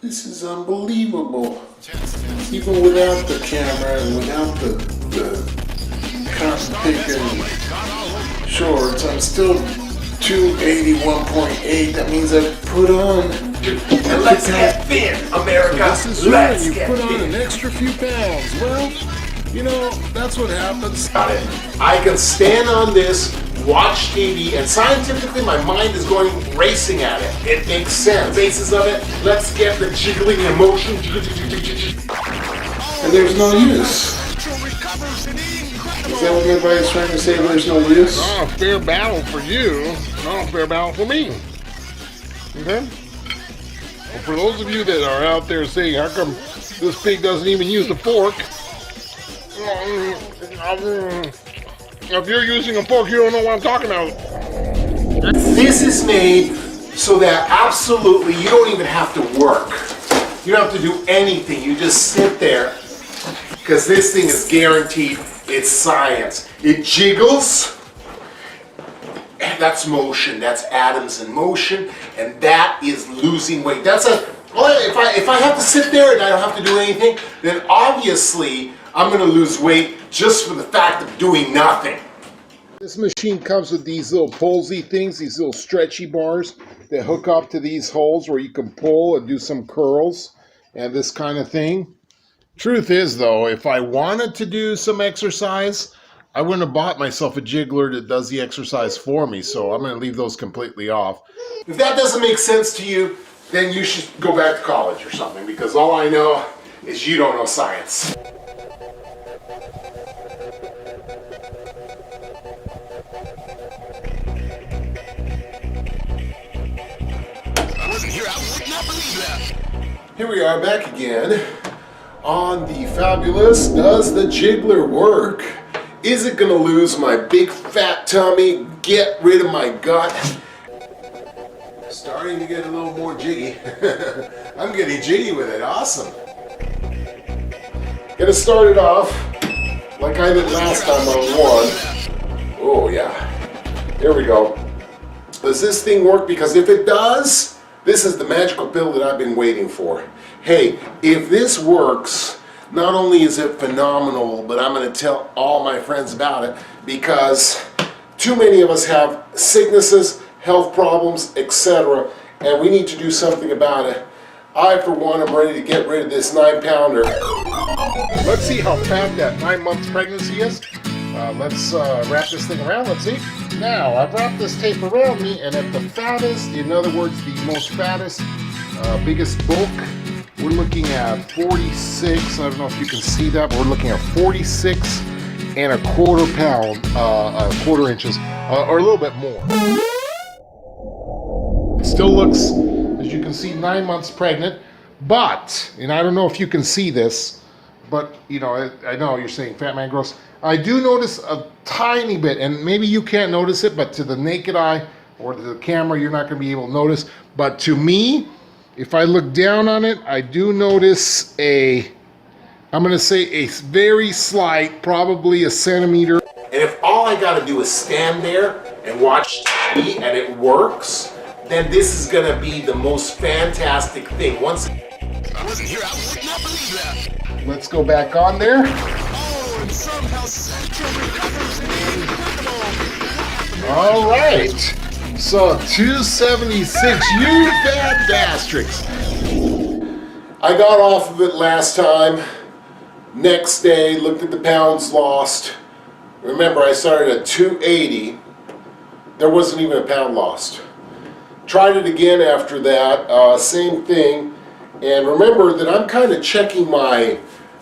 This is unbelievable. Even without the camera and without the cotton picking shorts, I'm still 281.8. That means I've put on. And let's get fit, America. This is right. You put on an extra few pounds. Well, you know, that's what happens. Got it. I can stand on this, watch TV, and scientifically my mind is going racing at it. It makes sense. Basis of it, let's get the jiggling emotion. And there's no use. Is that what everybody's trying to say? There's no use? Not a fair battle for you, not a fair battle for me. Okay? Well, for those of you that are out there saying, how come this pig doesn't even use the fork? If you're using a fork, you don't know what I'm talking about. This is made so that absolutely you don't even have to work. You don't have to do anything. You just sit there because this thing is guaranteed. It's science. It jiggles. That's motion. That's atoms in motion, and that is losing weight. That's a. Well, if I have to sit there and I don't have to do anything, then obviously I'm going to lose weight just for the fact of doing nothing. This machine comes with these little pulsy things, these little stretchy bars that hook up to these holes where you can pull and do some curls and this kind of thing. Truth is, though, if I wanted to do some exercise, I wouldn't have bought myself a jiggler that does the exercise for me, so I'm going to leave those completely off. If that doesn't make sense to you, then you should go back to college or something, because all I know is you don't know science. I wasn't here, I would not believe that. Here we are back again on the fabulous Does the Jiggler Work? Is it gonna lose my big fat tummy, get rid of my gut? Starting to get a little more jiggy. I'm getting jiggy with it, awesome. Gonna start it off like I did last time on one. Oh yeah, here we go. Does this thing work? Because if it does, this is the magical pill that I've been waiting for. Hey, if this works, not only is it phenomenal, but I'm going to tell all my friends about it, because too many of us have sicknesses, health problems, etc., and we need to do something about it. I, for one, am ready to get rid of this 9-pounder. Let's see how fat that 9 months pregnancy is. Let's wrap this thing around. Let's see. Now, I've wrapped this tape around me, and at the fattest, in other words, the most fattest, biggest bulk, we're looking at 46. I don't know if you can see that, but we're looking at 46 and a quarter pound, quarter inches, or a little bit more. It still looks, as you can see, 9 months pregnant, but, and I don't know if you can see this, but, you know, I know you're saying fat man gross. I do notice a tiny bit, and maybe you can't notice it, but to the naked eye or to the camera, you're not going to be able to notice. But to me, if I look down on it, I do notice I'm going to say a very slight, probably a centimeter. And if all I got to do is stand there and watch TV and it works, then this is going to be the most fantastic thing. Once I wasn't here, I would not believe that. Let's go back on there. Oh, and somehow Central recovers an incredible. All right. So 276, you fat bastards. I got off of it last time. Next day, looked at the pounds lost. Remember, I started at 280. There wasn't even a pound lost. Tried it again after that, same thing. And remember that I'm kind of checking my,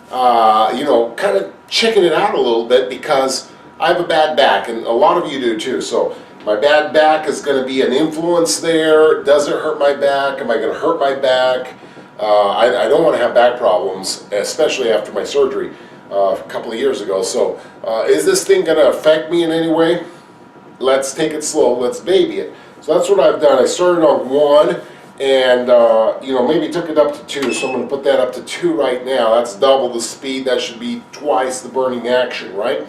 kind of checking it out a little bit, because I have a bad back, and a lot of you do too. So my bad back is going to be an influence there. Does it hurt my back? Am I going to hurt my back? I don't want to have back problems, especially after my surgery a couple of years ago. So is this thing going to affect me in any way? Let's take it slow. Let's baby it. So that's what I've done. I started on 1 and maybe took it up to 2. So I'm going to put that up to 2 right now. That's double the speed. That should be twice the burning action, right?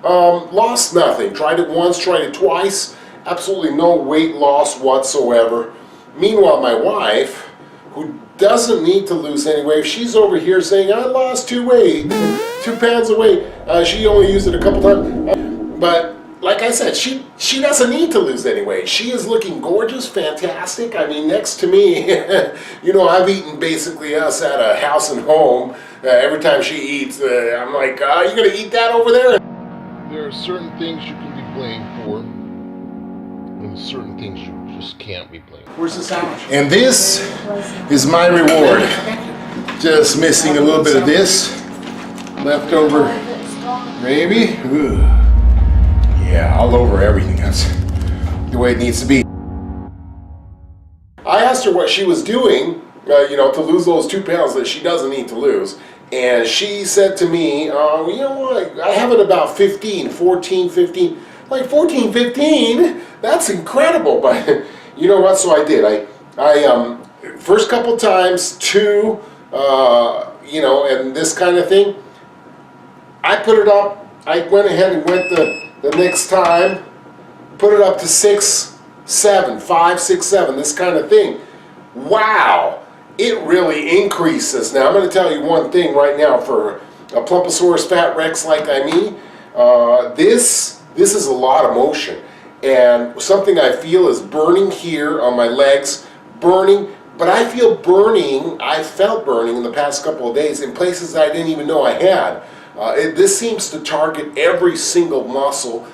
Lost nothing. Tried it once, tried it twice. Absolutely no weight loss whatsoever. Meanwhile, my wife, who doesn't need to lose any weight. If she's over here saying, I lost 2 pounds of weight, she only used it a couple times. But like I said, she doesn't need to lose any weight. She is looking gorgeous, fantastic. I mean, next to me, you know, I've eaten basically us at a house and home. Every time she eats, I'm like, you gonna eat that over there? There are certain things you can be blamed for, and certain things you just can't be blamed for. Where's the sandwich? And this is my reward. Just missing a little bit of this. Leftover gravy. Ooh. Yeah, all over everything. That's the way it needs to be. I asked her what she was doing, you know, to lose those 2 pounds that she doesn't need to lose. And she said to me, you know what, I have it about 15, 14, 15. Like 14, 15? That's incredible. But you know what, so I did. I first couple times, 2, you know, and this kind of thing, I put it up. I went ahead and went the next time, put it up to 6, 7, 5, 6, 7, this kind of thing. Wow, it really increases. Now I'm going to tell you one thing right now for a Plumposaurus fat Rex like me. This is a lot of motion, and something I feel is burning here on my legs, burning. But I feel burning. I felt burning in the past couple of days in places I didn't even know I had. This seems to target every single muscle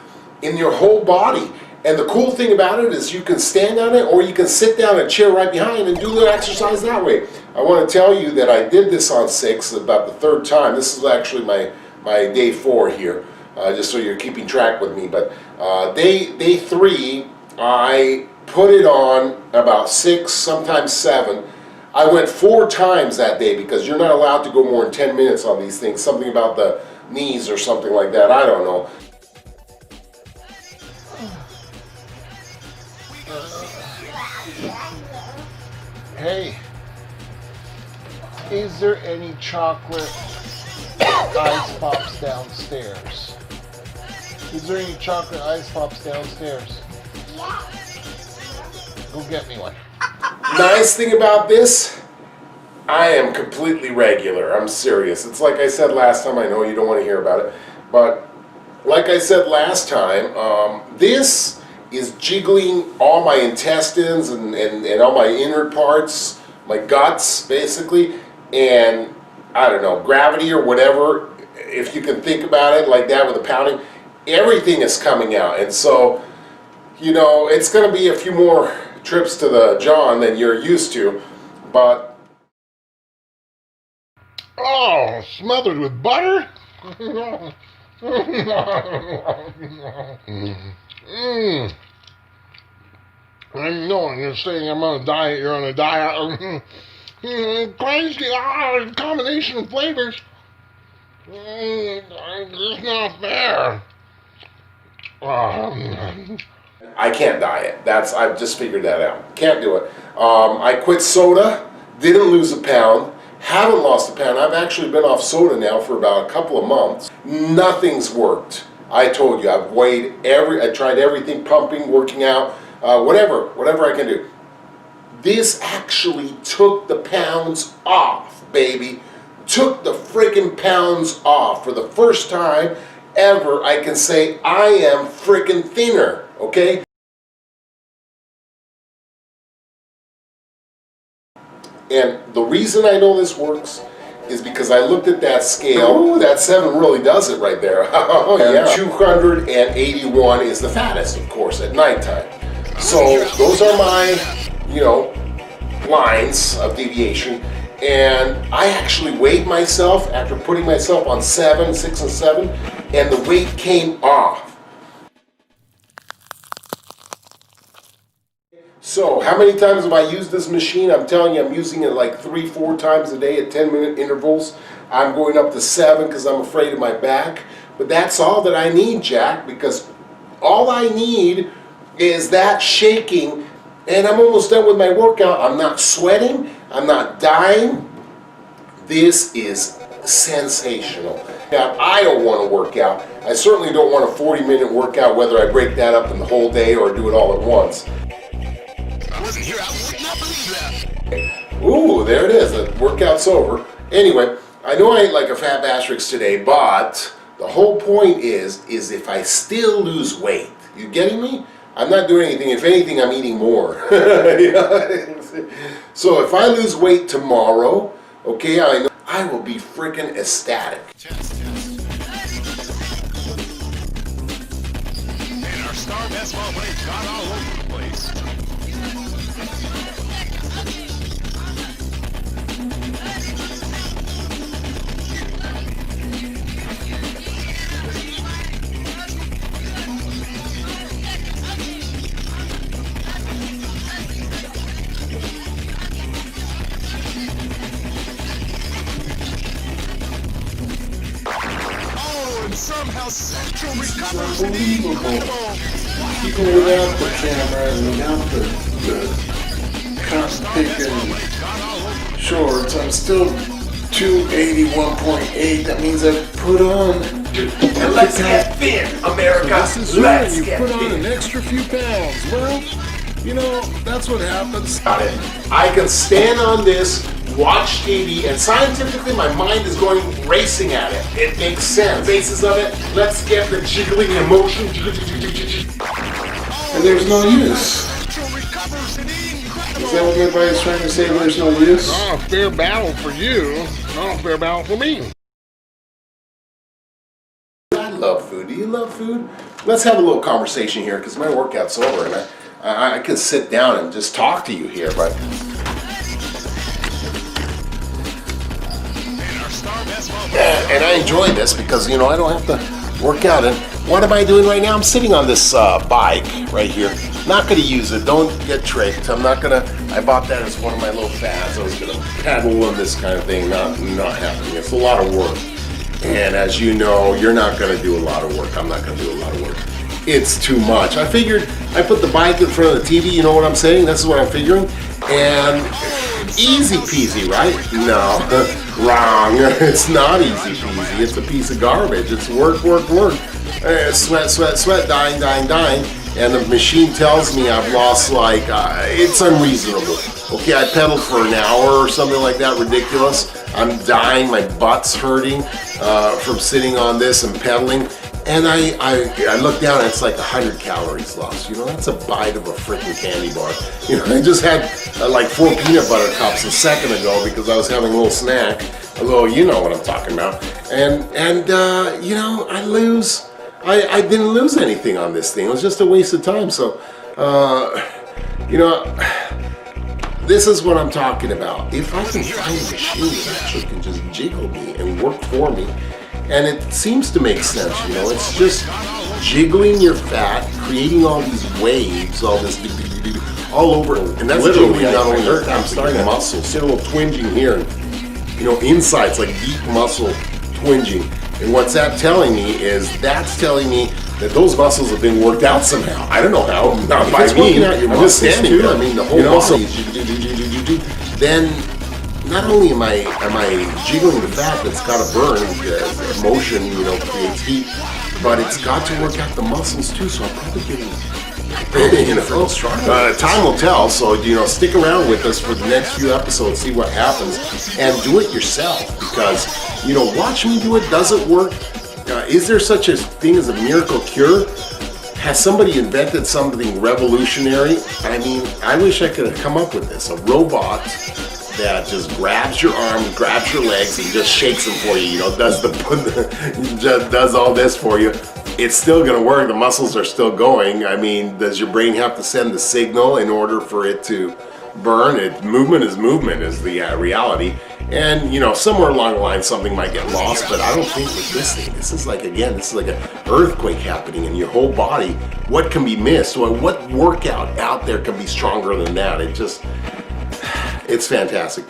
in your whole body. And the cool thing about it is you can stand on it, or you can sit down in a chair right behind and do the exercise that way. I want to tell you that I did this on 6 about the 3rd time. This is actually my day 4 here, just so you're keeping track with me. But day 3, I put it on about 6, sometimes 7. I went 4 times that day because you're not allowed to go more than 10 minutes on these things. Something about the knees or something like that. I don't know. Hey, is there any chocolate ice pops downstairs? Is there any chocolate ice pops downstairs? Go get me one. Nice thing about this, I am completely regular. I'm serious. It's like I said last time. I know you don't want to hear about it, but like I said last time, this is jiggling all my intestines and all my inner parts, my guts basically, and I don't know, gravity or whatever, if you can think about it like that with the pounding, everything is coming out. And so, you know, it's going to be a few more trips to the John than you're used to, but oh, smothered with butter? I know you're saying I'm on a diet, you're on a diet. Crazy, combination of flavors. It's not fair. I can't diet. I've just figured that out. Can't do it. I quit soda, didn't lose a pound, haven't lost a pound. I've actually been off soda now for about a couple of months. Nothing's worked. I told you, I tried everything, pumping, working out, whatever I can do. This actually took the pounds off, baby. Took the freaking pounds off. For the first time ever, I can say I am freaking thinner, okay? And the reason I know this works is because I looked at that scale. Ooh, that 7 really does it right there. Oh, yeah. 281 is the fattest, of course, at nighttime. So those are my, you know, lines of deviation. And I actually weighed myself after putting myself on 7, 6, and 7, and the weight came off. So, how many times have I used this machine? I'm telling you, I'm using it like 3, 4 times a day at 10-minute intervals. I'm going up to 7 because I'm afraid of my back. But that's all that I need, Jack, because all I need is that shaking, and I'm almost done with my workout. I'm not sweating. I'm not dying. This is sensational. Now, I don't want to work out. I certainly don't want a 40-minute workout, whether I break that up in the whole day or do it all at once. I wasn't here. I would not believe that. Ooh, there it is. The workout's over. Anyway, I know I ate like a fat bastard today, but the whole point is if I still lose weight, you getting me? I'm not doing anything. If anything, I'm eating more. So if I lose weight tomorrow, okay, I know I will be freaking ecstatic. And our star basketball players got all over the place. Somehow Central recovers an incredible. Even without the camera and without the cotton picking shorts, I'm still 281.8. That means I've put on. And let's get fit, America. This is Let's you get put on fit. an extra few pounds. Well, you know, that's what happens. Got it. I can stand on this, watch TV, and scientifically my mind is going racing at it. It makes sense. Basis of it, let's get the jiggling emotion. And there's no use. Central recovers an incredible. Is that what everybody's trying to say? There's no use? Not a fair battle for you. Not a fair battle for me. I love food. Do you love food? Let's have a little conversation here because my workout's over and I could sit down and just talk to you here, but and I enjoy this because, you know, I don't have to work out. And what am I doing right now? I'm sitting on this bike right here. Not going to use it. Don't get tricked. I'm not going to. I bought that as one of my little fads. I was going to pedal on this kind of thing. Not happening. It's a lot of work. And as you know, you're not going to do a lot of work. I'm not going to do a lot of work. It's too much. I figured I put the bike in front of the TV. You know what I'm saying? This is what I'm figuring. And easy peasy, right? No, wrong. It's not easy peasy. It's a piece of garbage. It's work. Sweat, dying. And the machine tells me I've lost it's unreasonable. Okay, I pedaled for an hour or something like that, ridiculous. I'm dying, my butt's hurting from sitting on this and pedaling. And I look down and it's like 100 calories lost. You know, that's a bite of a freaking candy bar. You know, I just had like 4 peanut butter cups a second ago because I was having a little snack. A little, you know what I'm talking about. And you know, I didn't lose anything on this thing. It was just a waste of time. So, you know, this is what I'm talking about. If I can find a machine that actually can just jiggle me and work for me, and it seems to make sense, you know, it's just jiggling your fat, creating all these waves, all this all over, and that's literally not only hurt, I'm starting muscles, see a little twinging here, and, you know, inside it's like deep muscle twinging. And what's that telling me is that's telling me that those muscles have been worked out somehow. I don't know how, not by me. I'm just standing there. I mean, the whole muscle. Then not only am I jiggling the fat that's got to burn, motion, you know, creates heat, but it's got to work out the muscles too. So I'm probably getting, you know, time will tell. So, you know, stick around with us for the next few episodes, see what happens, and do it yourself because, you know, watch me do it. Does it work? Is there such a thing as a miracle cure? Has somebody invented something revolutionary? I mean, I wish I could have come up with this. A robot that just grabs your arm, grabs your legs, and just shakes them for you. You know, does all this for you. It's still going to work. The muscles are still going. I mean, does your brain have to send the signal in order for it to burn? Movement is the reality. And, you know, somewhere along the line, something might get lost, but I don't think with this thing. This is like an earthquake happening in your whole body. What can be missed? Well, what workout out there can be stronger than that? It's fantastic.